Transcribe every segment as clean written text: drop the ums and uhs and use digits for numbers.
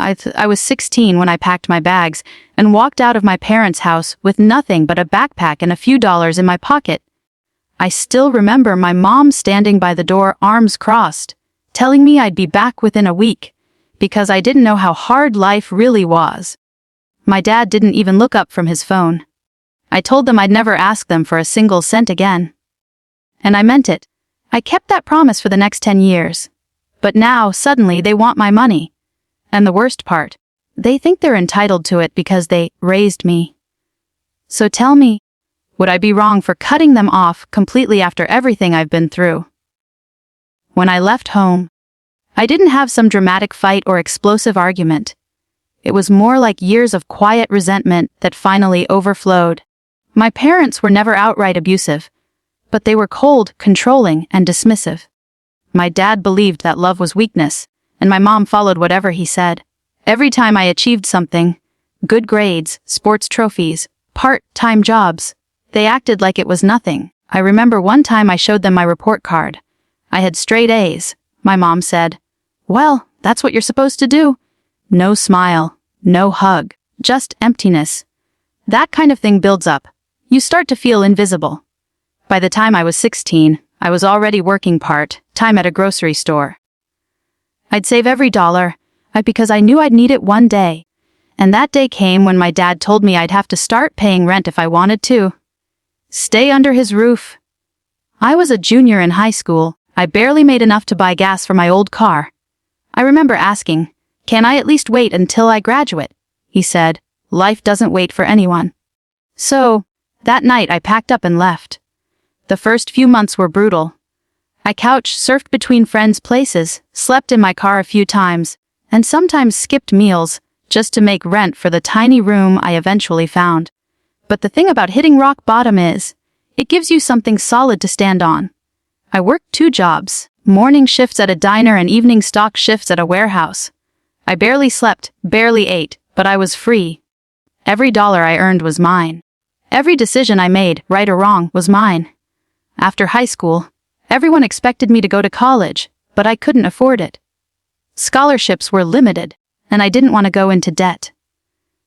I was 16 when I packed my bags and walked out of my parents' house with nothing but a backpack and a few dollars in my pocket. I still remember my mom standing by the door, arms crossed, telling me I'd be back within a week, because I didn't know how hard life really was. My dad didn't even look up from his phone. I told them I'd never ask them for a single cent again. And I meant it. I kept that promise for the next 10 years. But now, suddenly, they want my money. And the worst part, they think they're entitled to it because they raised me. So tell me, would I be wrong for cutting them off completely after everything I've been through? When I left home, I didn't have some dramatic fight or explosive argument. It was more like years of quiet resentment that finally overflowed. My parents were never outright abusive, but they were cold, controlling, and dismissive. My dad believed that love was weakness, and my mom followed whatever he said. Every time I achieved something, good grades, sports trophies, part-time jobs, they acted like it was nothing. I remember one time I showed them my report card. I had straight A's. My mom said, "Well, that's what you're supposed to do." No smile, no hug, just emptiness. That kind of thing builds up. You start to feel invisible. By the time I was 16, I was already working part-time at a grocery store. I'd save every dollar, because I knew I'd need it one day. And that day came when my dad told me I'd have to start paying rent if I wanted to. Stay under his roof. I was a junior in high school. I barely made enough to buy gas for my old car. I remember asking, "Can I at least wait until I graduate?" He said, "Life doesn't wait for anyone." So, that night I packed up and left. The first few months were brutal. I couch surfed between friends' places, slept in my car a few times, and sometimes skipped meals just to make rent for the tiny room I eventually found. But the thing about hitting rock bottom is, it gives you something solid to stand on. I worked 2 jobs, morning shifts at a diner and evening stock shifts at a warehouse. I barely slept, barely ate, but I was free. Every dollar I earned was mine. Every decision I made, right or wrong, was mine. After high school, everyone expected me to go to college, but I couldn't afford it. Scholarships were limited, and I didn't want to go into debt.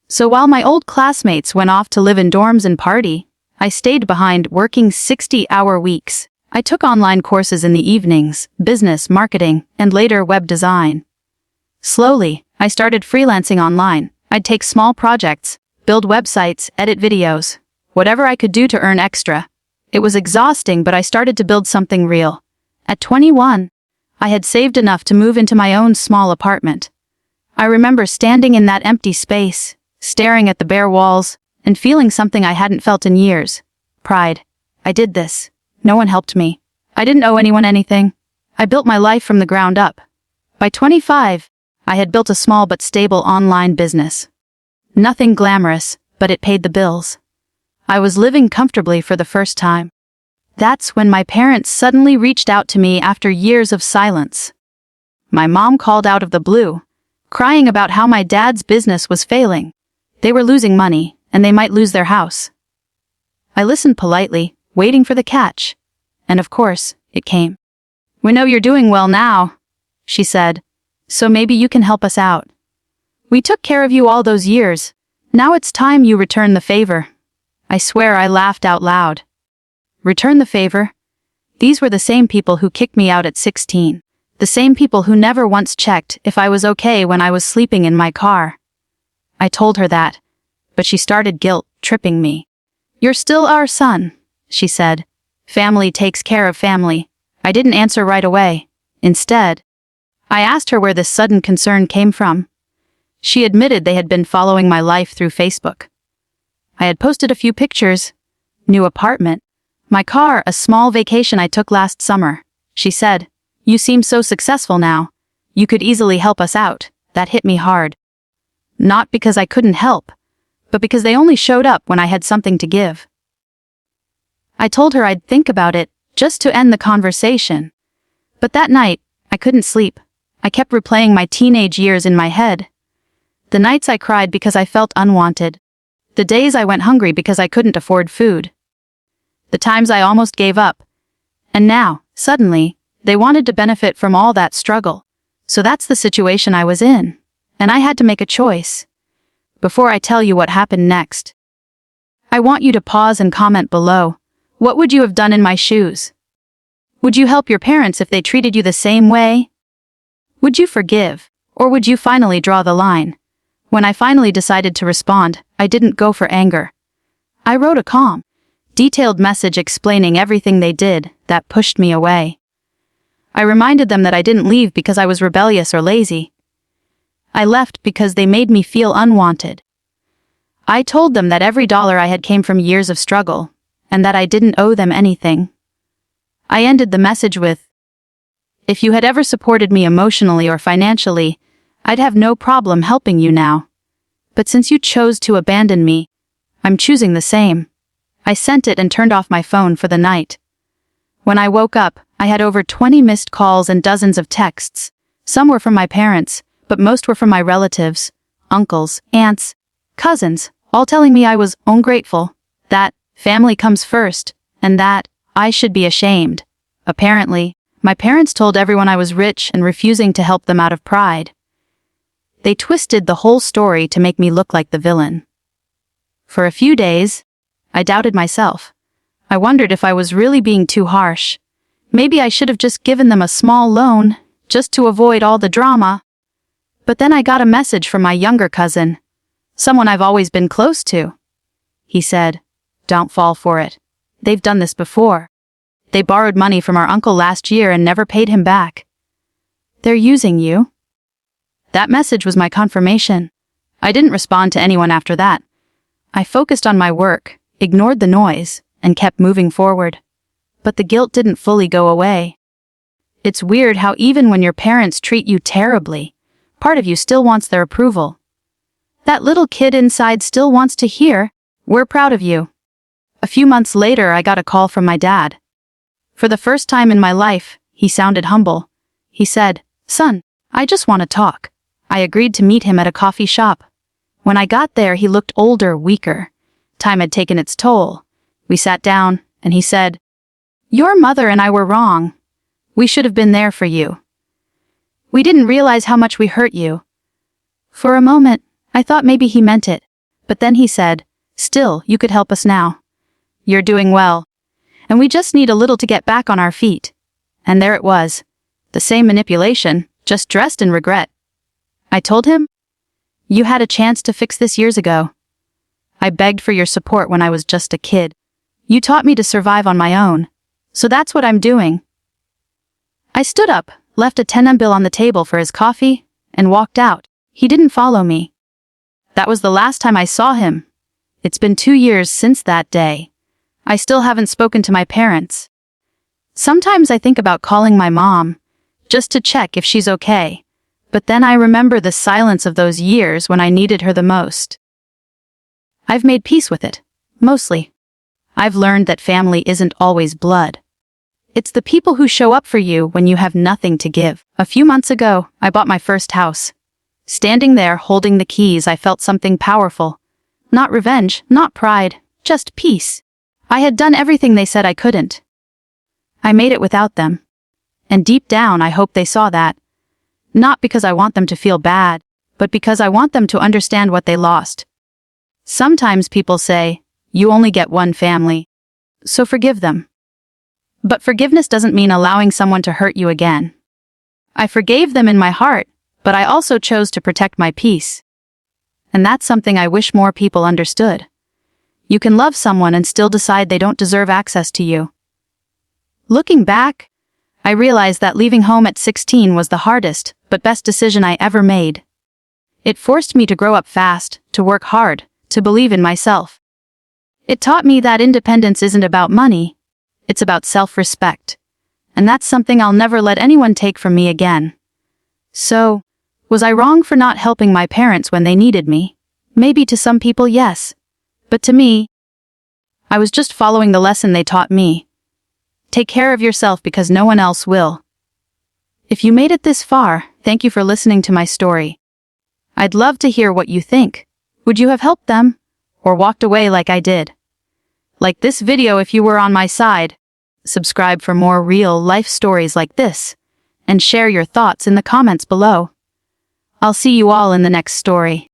So while my old classmates went off to live in dorms and party, I stayed behind working 60-hour weeks. I took online courses in the evenings, business, marketing, and later web design. Slowly, I started freelancing online. I'd take small projects, build websites, edit videos, whatever I could do to earn extra. It was exhausting, but I started to build something real. At 21, I had saved enough to move into my own small apartment. I remember standing in that empty space, staring at the bare walls, and feeling something I hadn't felt in years. Pride. I did this. No one helped me. I didn't owe anyone anything. I built my life from the ground up. By 25, I had built a small but stable online business. Nothing glamorous, but it paid the bills. I was living comfortably for the first time. That's when my parents suddenly reached out to me after years of silence. My mom called out of the blue, crying about how my dad's business was failing. They were losing money, and they might lose their house. I listened politely, waiting for the catch. And of course, it came. "We know you're doing well now," she said, "so maybe you can help us out. We took care of you all those years. Now it's time you return the favor." I swear I laughed out loud. Return the favor? These were the same people who kicked me out at 16. The same people who never once checked if I was okay when I was sleeping in my car. I told her that, but she started guilt-tripping me. "You're still our son," she said. "Family takes care of family." I didn't answer right away. Instead, I asked her where this sudden concern came from. She admitted they had been following my life through Facebook. I had posted a few pictures. New apartment. My car, a small vacation I took last summer. She said, "You seem so successful now. You could easily help us out." That hit me hard. Not because I couldn't help, but because they only showed up when I had something to give. I told her I'd think about it, just to end the conversation. But that night, I couldn't sleep. I kept replaying my teenage years in my head. The nights I cried because I felt unwanted. The days I went hungry because I couldn't afford food. The times I almost gave up. And now, suddenly, they wanted to benefit from all that struggle. So that's the situation I was in. and I had to make a choice. Before I tell you what happened next, I want you to pause and comment below. What would you have done in my shoes? Would you help your parents if they treated you the same way? Would you forgive, or would you finally draw the line? When I finally decided to respond, I didn't go for anger. I wrote a calm, detailed message explaining everything they did that pushed me away. I reminded them that I didn't leave because I was rebellious or lazy. I left because they made me feel unwanted. I told them that every dollar I had came from years of struggle, and that I didn't owe them anything. I ended the message with, "If you had ever supported me emotionally or financially, I'd have no problem helping you now. But since you chose to abandon me, I'm choosing the same." I sent it and turned off my phone for the night. When I woke up, I had over 20 missed calls and dozens of texts. Some were from my parents, but most were from my relatives, uncles, aunts, cousins, all telling me I was ungrateful, that family comes first, and that I should be ashamed. Apparently, my parents told everyone I was rich and refusing to help them out of pride. They twisted the whole story to make me look like the villain. For a few days, I doubted myself. I wondered if I was really being too harsh. Maybe I should have just given them a small loan, just to avoid all the drama. But then I got a message from my younger cousin, someone I've always been close to. He said, "Don't fall for it. They've done this before. They borrowed money from our uncle last year and never paid him back. They're using you." That message was my confirmation. I didn't respond to anyone after that. I focused on my work, ignored the noise, and kept moving forward. But the guilt didn't fully go away. It's weird how even when your parents treat you terribly, part of you still wants their approval. That little kid inside still wants to hear, "We're proud of you." A few months later, I got a call from my dad. For the first time in my life, he sounded humble. He said, "Son, I just want to talk." I agreed to meet him at a coffee shop. When I got there, he looked older, weaker. Time had taken its toll. We sat down, and he said, "Your mother and I were wrong. We should have been there for you. We didn't realize how much we hurt you." For a moment, I thought maybe he meant it, but then he said, "Still, you could help us now. You're doing well, and we just need a little to get back on our feet." And there it was, the same manipulation, just dressed in regret. I told him, "You had a chance to fix this years ago. I begged for your support when I was just a kid. You taught me to survive on my own, so that's what I'm doing." I stood up, left a 10 bill on the table for his coffee, and walked out. He didn't follow me. That was the last time I saw him. It's been 2 years since that day. I still haven't spoken to my parents. Sometimes I think about calling my mom, just to check if she's okay, but then I remember the silence of those years when I needed her the most. I've made peace with it, mostly. I've learned that family isn't always blood. It's the people who show up for you when you have nothing to give. A few months ago, I bought my first house. Standing there holding the keys, I felt something powerful. Not revenge, not pride, just peace. I had done everything they said I couldn't. I made it without them. And deep down, I hope they saw that. Not because I want them to feel bad, but because I want them to understand what they lost. Sometimes people say, "You only get one family, so forgive them." But forgiveness doesn't mean allowing someone to hurt you again. I forgave them in my heart, but I also chose to protect my peace. And that's something I wish more people understood. You can love someone and still decide they don't deserve access to you. Looking back, I realized that leaving home at 16 was the hardest but best decision I ever made. It forced me to grow up fast, to work hard, to believe in myself. It taught me that independence isn't about money, it's about self-respect. And that's something I'll never let anyone take from me again. So, was I wrong for not helping my parents when they needed me? Maybe to some people, yes. But to me, I was just following the lesson they taught me. Take care of yourself because no one else will. If you made it this far, thank you for listening to my story. I'd love to hear what you think. Would you have helped them? Or walked away like I did? Like this video if you were on my side. Subscribe for more real life stories like this. And share your thoughts in the comments below. I'll see you all in the next story.